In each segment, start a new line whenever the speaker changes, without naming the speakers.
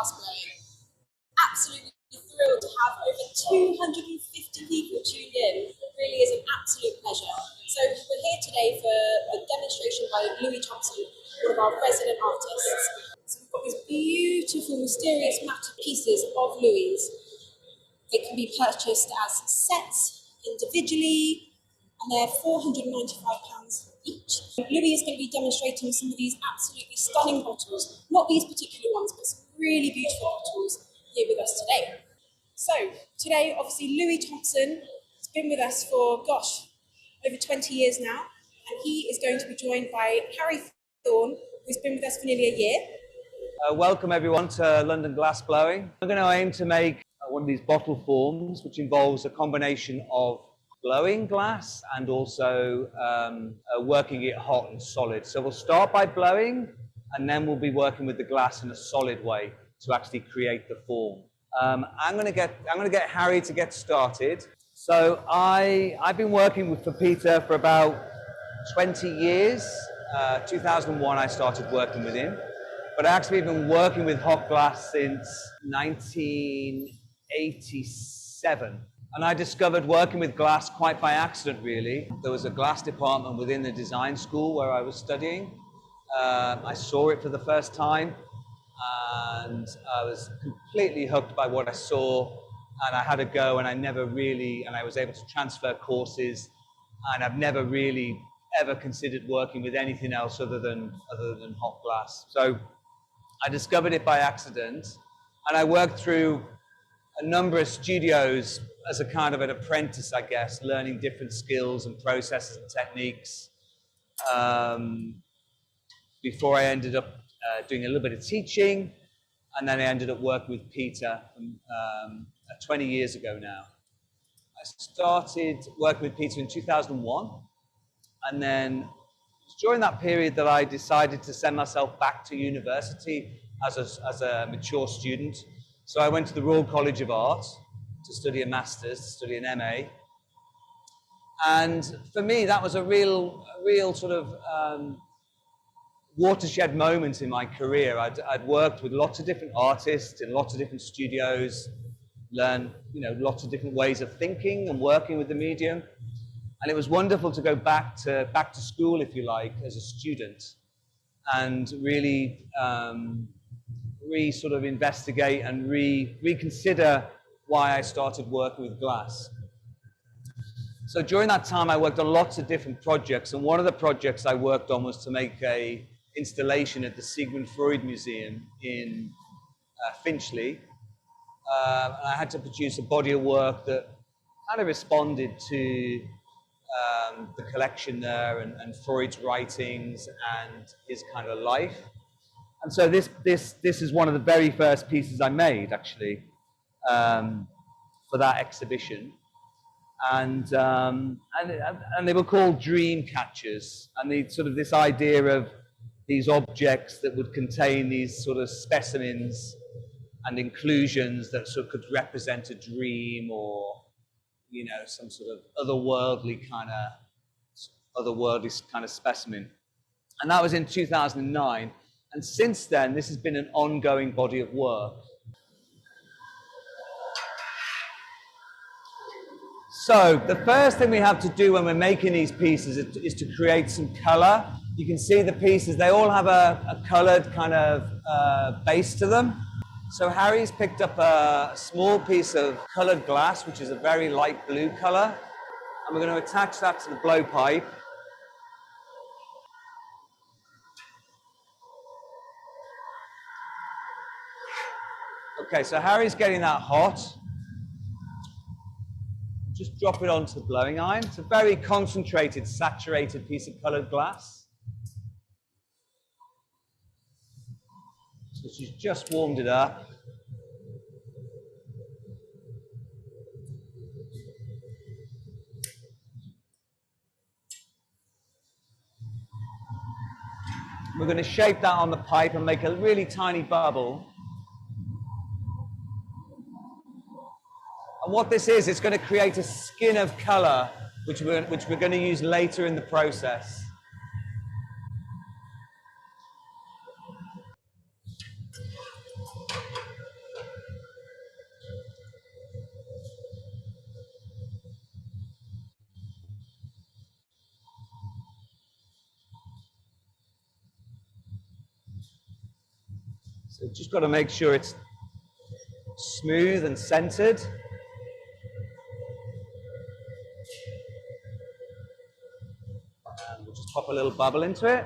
glass blowing. Absolutely thrilled to have over 250 people tuned in. It really is an absolute pleasure. So we're here today for a demonstration by Louis Thompson, one of our resident artists. So we've got these beautiful, mysterious matte pieces of Louis. They can be purchased as sets, individually, and they're £495 each. Louis is going to be demonstrating some of these absolutely stunning bottles, not these particular ones, but some really beautiful bottles here with us today. So today, obviously, Louis Thompson has been with us for, over 20 years now, and he is going to be joined by Harry Thorne, who's been with us for nearly a year.
Welcome everyone to London Glass Blowing. I'm going to aim to make one of these bottle forms, which involves a combination of blowing glass and also working it hot and solid. So we'll start by blowing, and then we'll be working with the glass in a solid way to actually create the form. I'm going to get Harry to get started. So I've been working for Peter for about 20 years. 2001 I started working with him, but I've actually been working with hot glass since 1987. And I discovered working with glass quite by accident, really. There was a glass department within the design school where I was studying. I saw it for the first time, and I was completely hooked by what I saw, and I had a go, and I was able to transfer courses, and I've never really ever considered working with anything else other than hot glass. So I discovered it by accident, and I worked through a number of studios as a kind of an apprentice, I guess, learning different skills and processes and techniques, before I ended up doing a little bit of teaching, and then I ended up working with Peter 20 years ago now. I started working with Peter in 2001, and then during that period that I decided to send myself back to university as a mature student. So I went to the Royal College of Art to study a master's, to study an MA. And for me, that was a real sort of watershed moment in my career. I'd worked with lots of different artists in lots of different studios, learned lots of different ways of thinking and working with the medium. And it was wonderful to go back to school, if you like, as a student, and really sort of investigate and reconsider why I started working with glass. So during that time, I worked on lots of different projects, and one of the projects I worked on was to make a installation at the Sigmund Freud Museum in Finchley. And I had to produce a body of work that kind of responded to the collection there and Freud's writings and his kind of life. And so this is one of the very first pieces I made, actually, for that exhibition. And they were called dream catchers, and this idea of these objects that would contain these sort of specimens and inclusions that sort of could represent a dream or some sort of otherworldly kind of specimen. And that was in 2009. And since then, this has been an ongoing body of work. So the first thing we have to do when we're making these pieces is to create some color. You can see the pieces, they all have a colored kind of base to them. So Harry's picked up a small piece of colored glass, which is a very light blue color, and we're going to attach that to the blowpipe. Okay, so Harry's getting that hot. Just drop it onto the blowing iron. It's a very concentrated, saturated piece of colored glass. So she's just warmed it up. We're going to shape that on the pipe and make a really tiny bubble. And what this is, it's going to create a skin of color, which we're going to use later in the process. So just got to make sure it's smooth and centered. And we'll just pop a little bubble into it.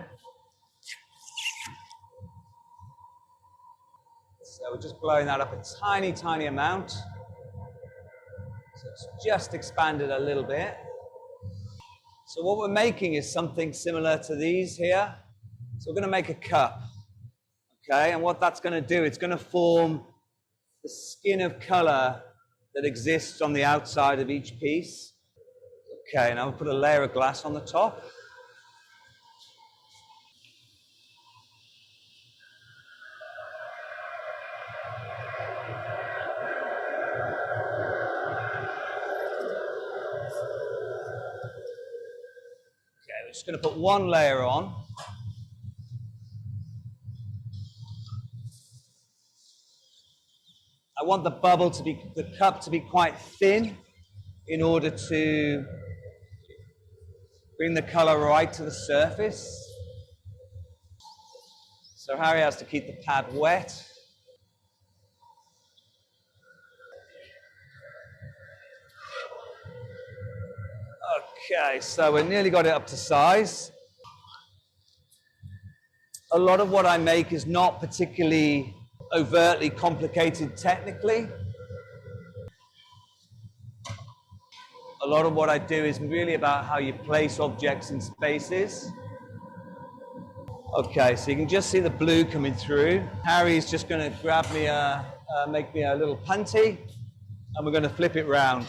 So we're just blowing that up a tiny, tiny amount. So it's just expanded a little bit. So what we're making is something similar to these here. So we're going to make a cup. Okay, and what that's going to do, it's going to form the skin of color that exists on the outside of each piece. Okay, now we'll put a layer of glass on the top. Okay, we're just going to put one layer on. I want the cup to be quite thin in order to bring the color right to the surface. So Harry has to keep the pad wet. Okay, so we nearly got it up to size. A lot of what I make is not particularly overtly complicated technically. A lot of what I do is really about how you place objects in spaces. Okay, so you can just see the blue coming through. Harry's just going to grab me make me a little punty, and we're going to flip it round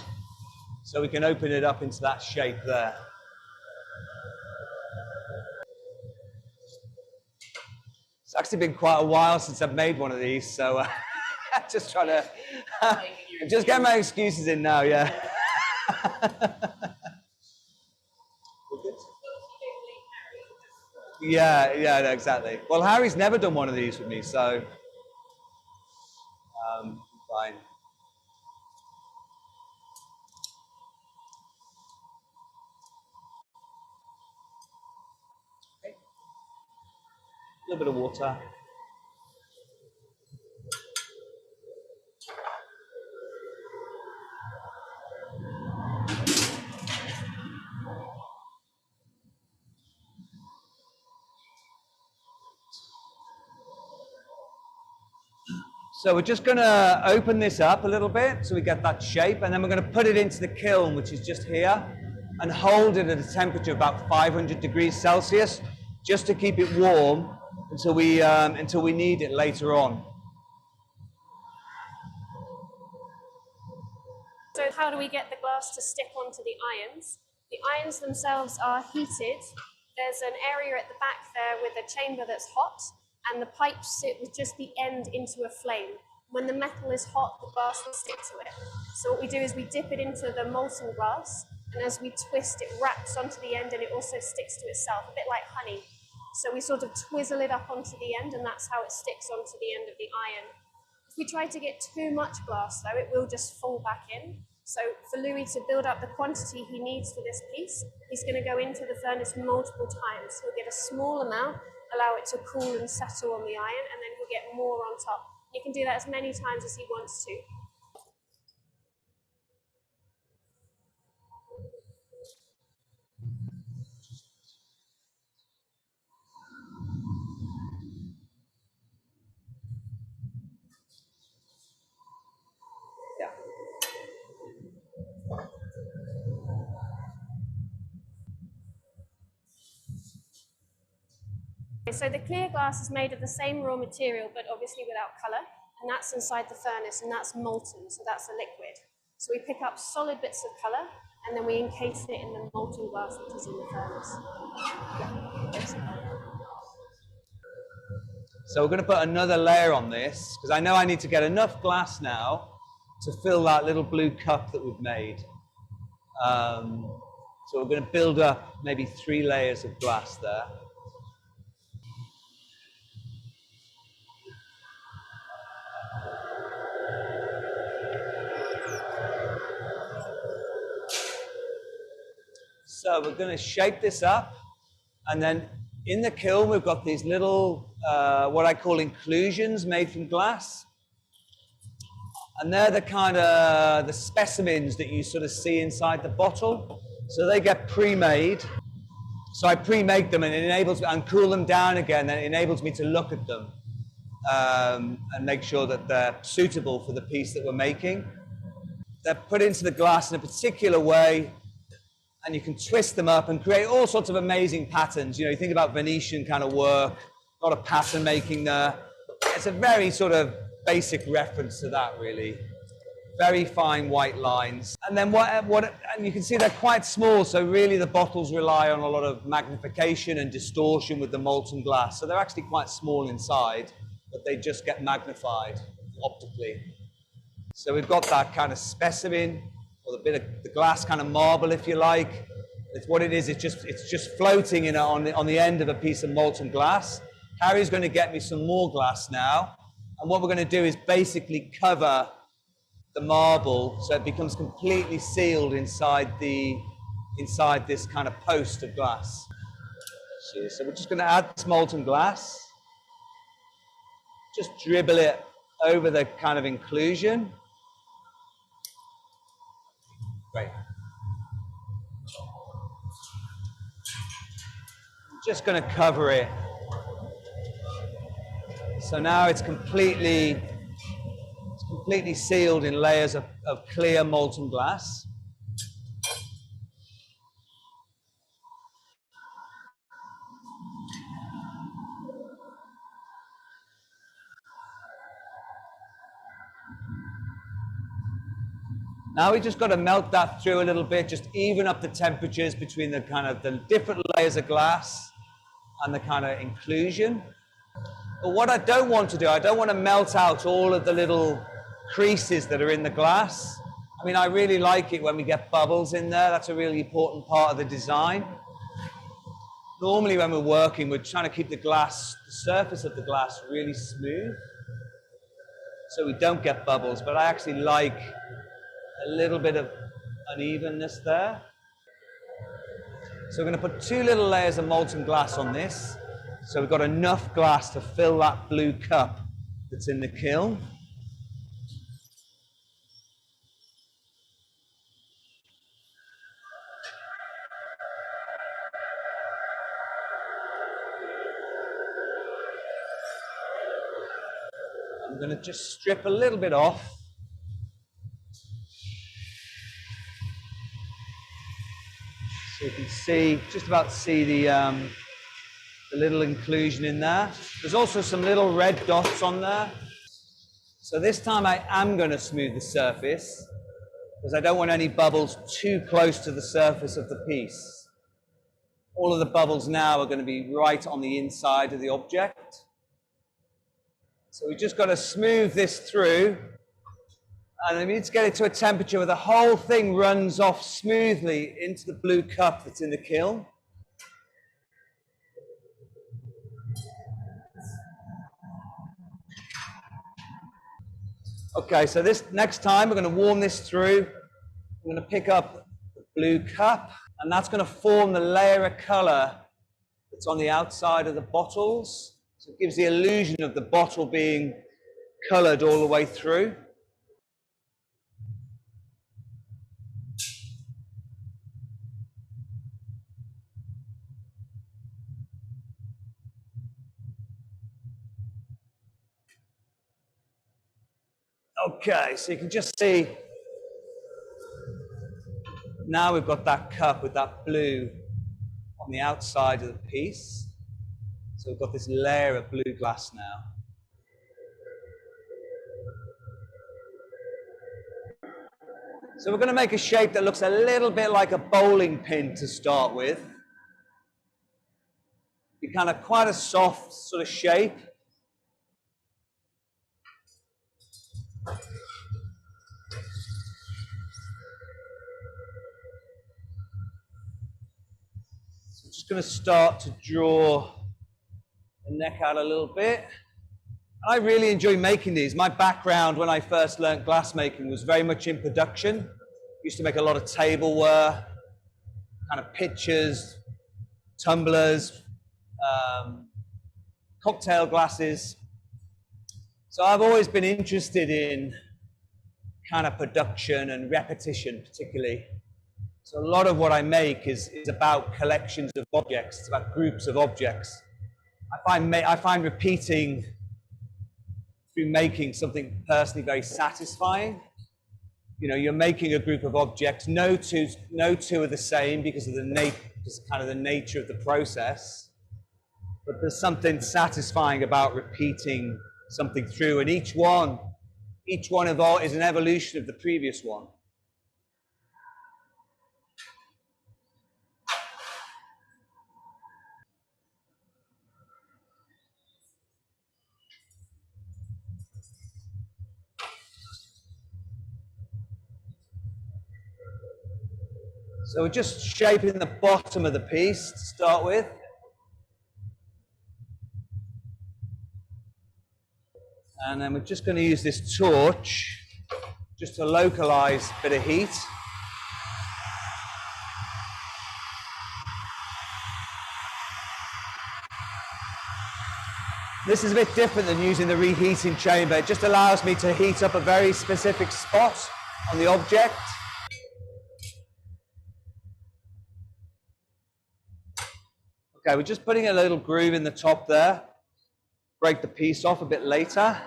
so we can open it up into that shape there. It's actually been quite a while since I've made one of these, so I'm just trying to just get my excuses in now, yeah. Yeah, no, exactly. Well, Harry's never done one of these with me, so fine. Okay. A little bit of water. So we're just going to open this up a little bit so we get that shape, and then we're going to put it into the kiln, which is just here, and hold it at a temperature of about 500 degrees Celsius, just to keep it warm until we need it later on.
So how do we get the glass to stick onto the irons? The irons themselves are heated. There's an area at the back there with a chamber that's hot, and the pipes sit with just the end into a flame. When the metal is hot, the glass will stick to it. So what we do is we dip it into the molten glass, and as we twist, it wraps onto the end, and it also sticks to itself, a bit like honey. So we sort of twizzle it up onto the end, and that's how it sticks onto the end of the iron. If we try to get too much glass, though, it will just fall back in. So for Louis to build up the quantity he needs for this piece, he's going to go into the furnace multiple times. He'll get a small amount, allow it to cool and settle on the iron, and then he'll get more on top. You can do that as many times as he wants to.
Yeah.
So the clear glass is made of the same raw material, but obviously without colour, and that's inside the furnace, and that's molten, so that's a liquid. So we pick up solid bits of colour, and then we encase it in the molten glass which is in the furnace.
So we're going to put another layer on this, because I know I need to get enough glass now to fill that little blue cup that we've made. So we're going to build up maybe 3 layers of glass there. So we're going to shape this up, and then in the kiln we've got these little what I call inclusions made from glass. And they're the kind of the specimens that you sort of see inside the bottle. So they get pre-made. So I pre-make them and it enables me, and cool them down again, and it enables me to look at them and make sure that they're suitable for the piece that we're making. They're put into the glass in a particular way, and you can twist them up and create all sorts of amazing patterns. You know, you think about Venetian kind of work, a lot of pattern making there. It's a very sort of basic reference to that, really. Very fine white lines. And then and you can see they're quite small, so really the bottles rely on a lot of magnification and distortion with the molten glass. So they're actually quite small inside, but they just get magnified optically. So we've got that kind of specimen, or the bit of the glass kind of marble, if you like. It's what it is. It's just floating on the end of a piece of molten glass. Harry's going to get me some more glass now, and what we're going to do is basically cover the marble so it becomes completely sealed inside this kind of post of glass. So we're just going to add this molten glass. Just dribble it over the kind of inclusion. Great. I'm just going to cover it. So now it's completely sealed in layers of clear molten glass. Now we just got to melt that through a little bit, just even up the temperatures between the kind of the different layers of glass and the kind of inclusion. But what I don't want to do, I don't want to melt out all of the little creases that are in the glass. I mean, I really like it when we get bubbles in there. That's a really important part of the design. Normally when we're working, we're trying to keep the surface of the glass really smooth so we don't get bubbles, but I actually like a little bit of unevenness there. So we're going to put 2 little layers of molten glass on this. So we've got enough glass to fill that blue cup that's in the kiln. I'm going to just strip a little bit off. So you can see, just about see the little inclusion in there. There's also some little red dots on there. So this time I am going to smooth the surface because I don't want any bubbles too close to the surface of the piece. All of the bubbles now are going to be right on the inside of the object. So we just got to smooth this through, and I need to get it to a temperature where the whole thing runs off smoothly into the blue cup that's in the kiln. Okay, so this next time we're going to warm this through. We're going to pick up the blue cup, and that's going to form the layer of color that's on the outside of the bottles. So it gives the illusion of the bottle being colored all the way through. Okay, so you can just see now we've got that cup with that blue on the outside of the piece. So we've got this layer of blue glass now. So we're going to make a shape that looks a little bit like a bowling pin to start with. Be kind of quite a soft sort of shape. So I'm just going to start to draw the neck out a little bit. I really enjoy making these. My background when I first learned glassmaking was very much in production. Used to make a lot of tableware, kind of pitchers, tumblers, cocktail glasses. So I've always been interested in kind of production and repetition, particularly. So a lot of what I make is about collections of objects. It's about groups of objects. I find repeating through making something personally very satisfying. You know, you're making a group of objects. No two are the same because of the nature of the process. But there's something satisfying about repeating something through, and each one of all is an evolution of the previous one. So we're just shaping the bottom of the piece to start with. And then we're just going to use this torch just to localize a bit of heat. This is a bit different than using the reheating chamber. It just allows me to heat up a very specific spot on the object. Okay, we're just putting a little groove in the top there. Break the piece off a bit later.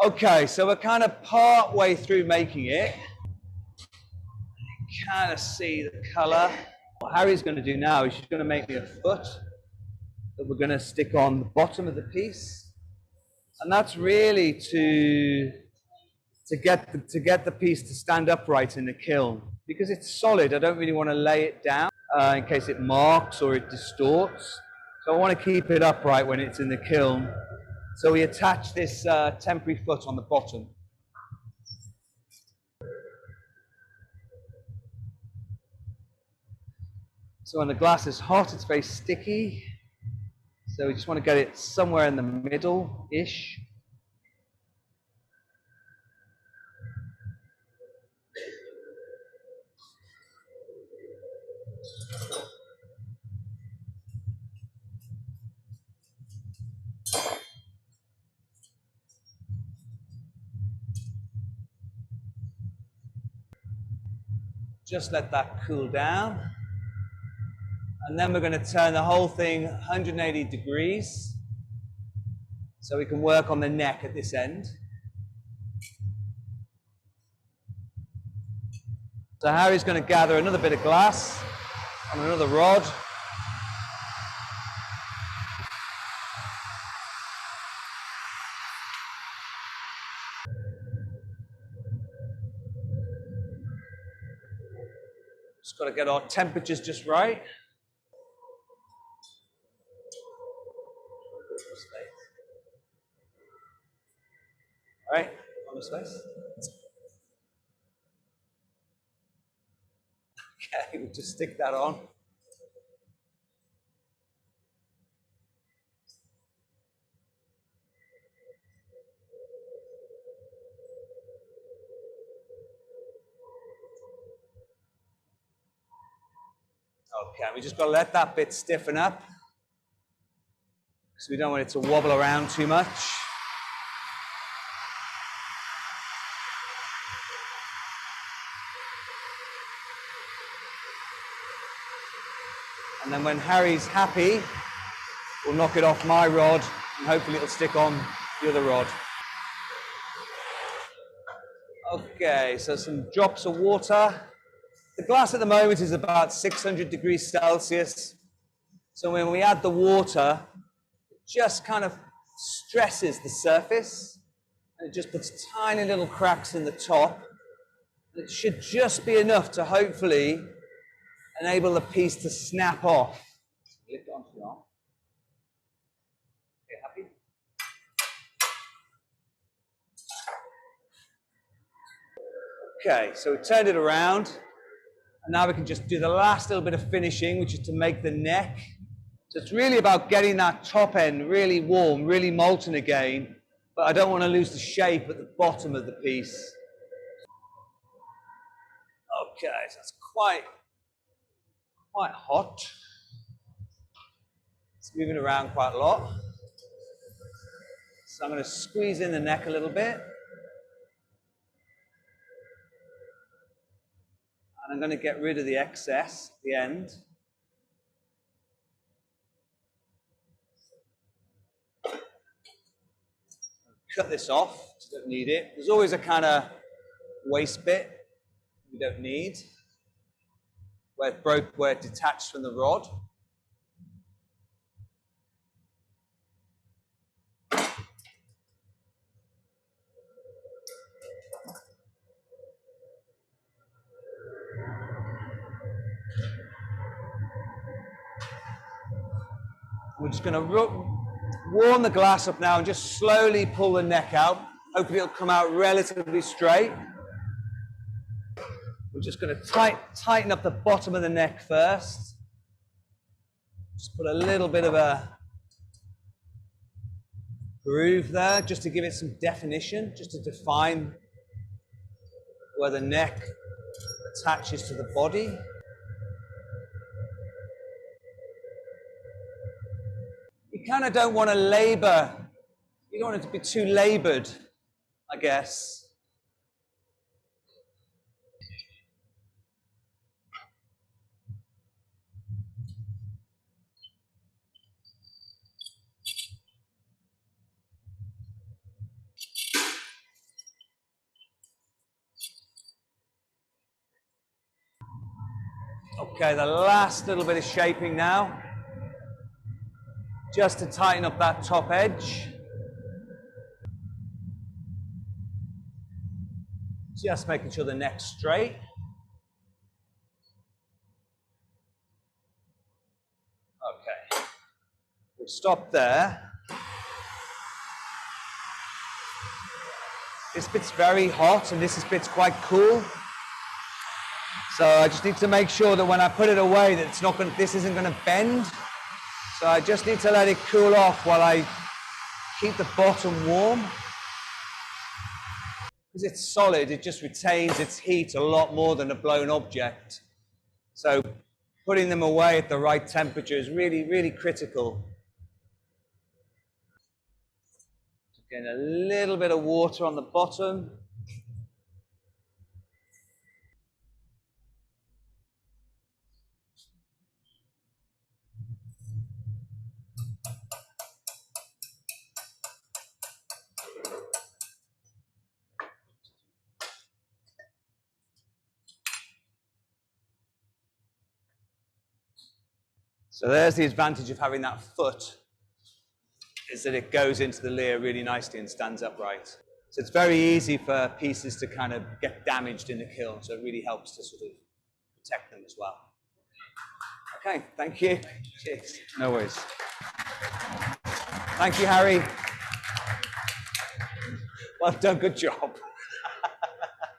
Okay, so we're kind of part way through making it. You kind of see the color. What Harry's going to do now is she's going to make me a foot that we're going to stick on the bottom of the piece. And that's really to get the piece to stand upright in the kiln. Because it's solid, I don't really want to lay it down in case it marks or it distorts. So I want to keep it upright when it's in the kiln. So we attach this temporary foot on the bottom. So when the glass is hot, it's very sticky. So we just want to get it somewhere in the middle-ish. Just let that cool down. And then we're going to turn the whole thing 180 degrees so we can work on the neck at this end. So Harry's going to gather another bit of glass on another rod. Just got to get our temperatures just right. All right, on the space. Okay, we'll just stick that on. Okay, we just got to let that bit stiffen up because we don't want it to wobble around too much. And then when Harry's happy, we'll knock it off my rod and hopefully it'll stick on the other rod. Okay, so some drops of water. The glass at the moment is about 600 degrees Celsius. So when we add the water, it just kind of stresses the surface. And it just puts tiny little cracks in the top. It should just be enough to hopefully enable the piece to snap off. Lift it onto the arm. Okay, happy? Okay, so we turned it around. And now we can just do the last little bit of finishing, which is to make the neck. So it's really about getting that top end really warm, really molten again, but I don't want to lose the shape at the bottom of the piece. Okay, so it's quite hot. It's moving around quite a lot. So I'm going to squeeze in the neck a little bit. And I'm going to get rid of the excess at the end. Cut this off, you don't need it. There's always a kind of waste bit you don't need, where it detached from the rod. We're just going to warm the glass up now and just slowly pull the neck out. Hopefully it'll come out relatively straight. We're just going to tighten up the bottom of the neck first. Just put a little bit of a groove there, just to give it some definition, just to define where the neck attaches to the body. You kind of don't want to labor, you don't want it to be too labored, I guess. Okay, the last little bit of shaping now, just to tighten up that top edge. Just making sure the neck's straight. Okay, we'll stop there. This bit's very hot and this bit's quite cool. So I just need to make sure that when I put it away that this isn't going to bend. So I just need to let it cool off while I keep the bottom warm. Because it's solid, it just retains its heat a lot more than a blown object. So putting them away at the right temperature is really, really critical. Getting a little bit of water on the bottom. So there's the advantage of having that foot, is that it goes into the layer really nicely and stands upright. So it's very easy for pieces to kind of get damaged in the kiln, so it really helps to sort of protect them as well. Okay, thank you. Cheers. No worries. Thank you, Harry. Well done, good job.